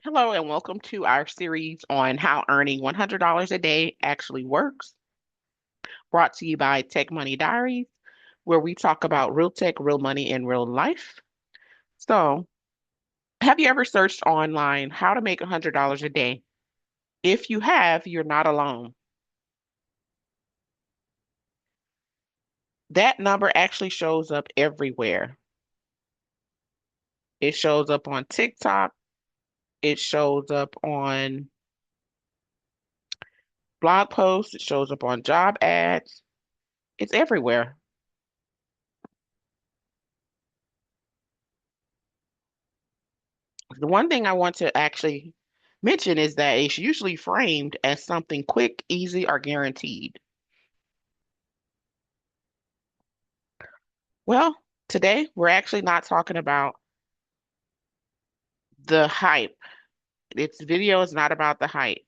Hello, and welcome to our series on how earning $100 a day actually works, brought to you by Tech Money Diaries, where we talk about real tech, real money, and real life. So, have you ever searched online how to make $100 a day? If you have, you're not alone. That number actually shows up everywhere. It shows up on TikTok, it shows up on blog posts, it shows up on job ads, it's everywhere. The one thing I want to actually mention is that it's usually framed as something quick, easy, or guaranteed. Well, today we're actually not talking about the hype. This video is not about the hype.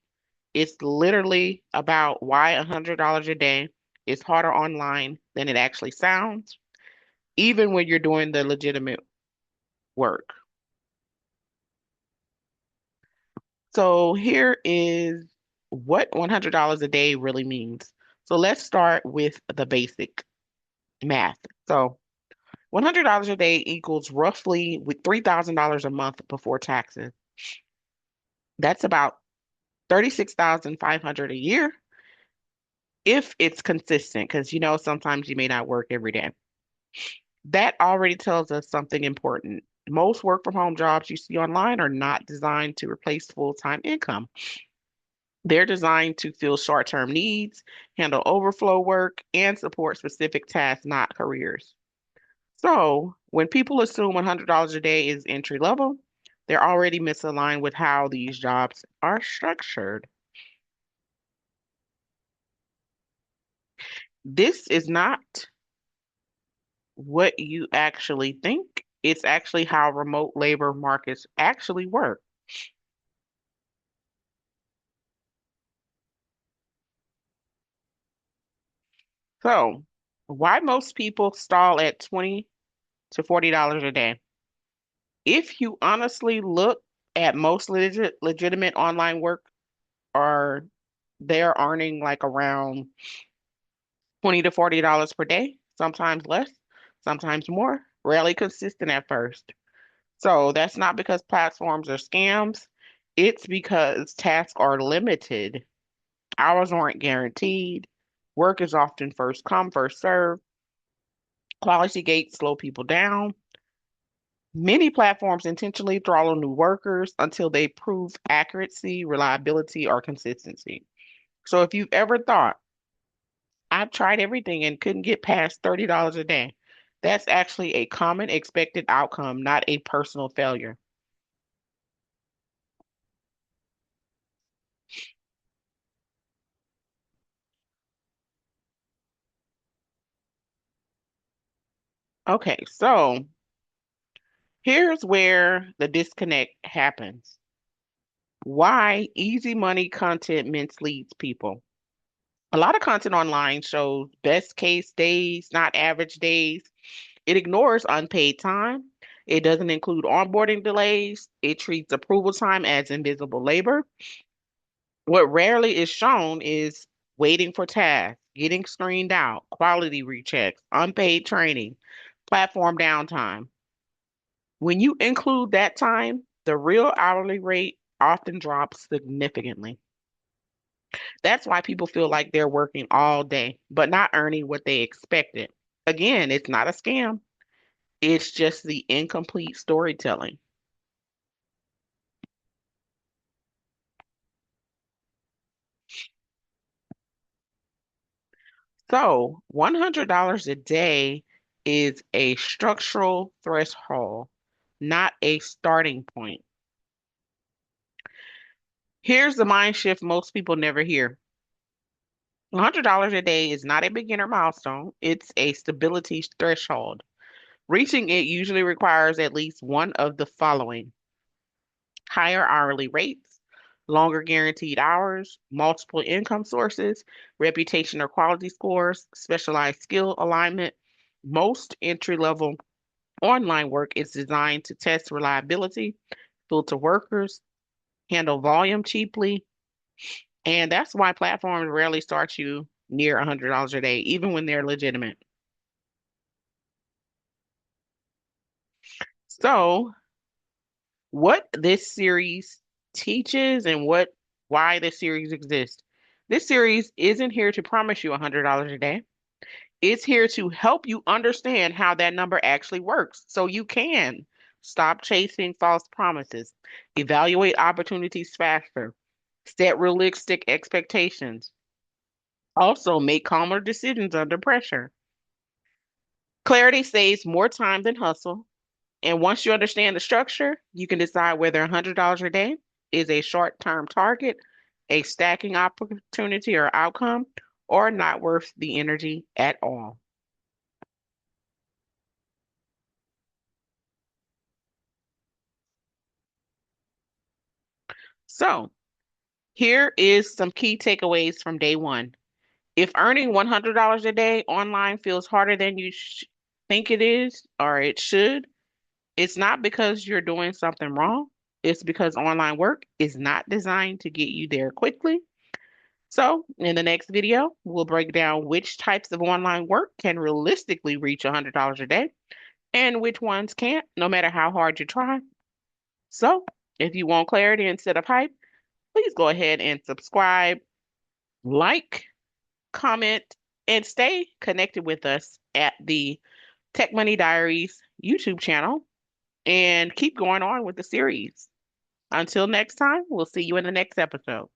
It's literally about why $100 a day is harder online than it actually sounds, even when you're doing the legitimate work. So here is what $100 a day really means. So let's start with the basic math. So $100 a day equals roughly with $3,000 a month before taxes. That's about 36,500 a year if it's consistent, because sometimes you may not work every day. That already tells us something important. Most work from home jobs you see online are not designed to replace full-time income. They're designed to fill short-term needs, handle overflow work, and support specific tasks, not careers. So when people assume $100 a day is entry level, they're already misaligned with how these jobs are structured. This is not what you actually think. It's actually how remote labor markets actually work. So, why most people stall at 20 to $40 a day? If you honestly look at most legitimate online work, are they're earning like around 20 to $40 per day, sometimes less, sometimes more, rarely consistent at first. So that's not because platforms are scams. It's because tasks are limited. Hours aren't guaranteed. Work is often first come, first serve. Quality gates slow people down. Many platforms intentionally throttle new workers until they prove accuracy, reliability, or consistency. So if you've ever thought, I've tried everything and couldn't get past $30 a day, that's actually a common expected outcome, not a personal failure. Okay, so here's where the disconnect happens. Why easy money content misleads people. A lot of content online shows best case days, not average days. It ignores unpaid time. It doesn't include onboarding delays. It treats approval time as invisible labor. What rarely is shown is waiting for tasks, getting screened out, quality rechecks, unpaid training, platform downtime. When you include that time, the real hourly rate often drops significantly. That's why people feel like they're working all day, but not earning what they expected. Again, it's not a scam, it's just the incomplete storytelling. So, $100 a day is a structural threshold, not a starting point. Here's the mind shift most people never hear. $100 a day is not a beginner milestone, it's a stability threshold. Reaching it usually requires at least one of the following: higher hourly rates, longer guaranteed hours, multiple income sources, reputation or quality scores, specialized skill alignment. Most entry level online work is designed to test reliability, filter workers, handle volume cheaply, and that's why platforms rarely start you near $100 a day, even when they're legitimate. So, what this series teaches and why this series exists. This series isn't here to promise you $100 a day. It's here to help you understand how that number actually works so you can stop chasing false promises, evaluate opportunities faster, set realistic expectations, also make calmer decisions under pressure. Clarity saves more time than hustle. And once you understand the structure, you can decide whether $100 a day is a short-term target, a stacking opportunity or outcome, or not worth the energy at all. So, here is some key takeaways from day one. If earning $100 a day online feels harder than you think it is or it should, it's not because you're doing something wrong. It's because online work is not designed to get you there quickly. So, in the next video, we'll break down which types of online work can realistically reach $100 a day and which ones can't, no matter how hard you try. So, if you want clarity instead of hype, please go ahead and subscribe, like, comment, and stay connected with us at the Tech Money Diaries YouTube channel and keep going on with the series. Until next time, we'll see you in the next episode.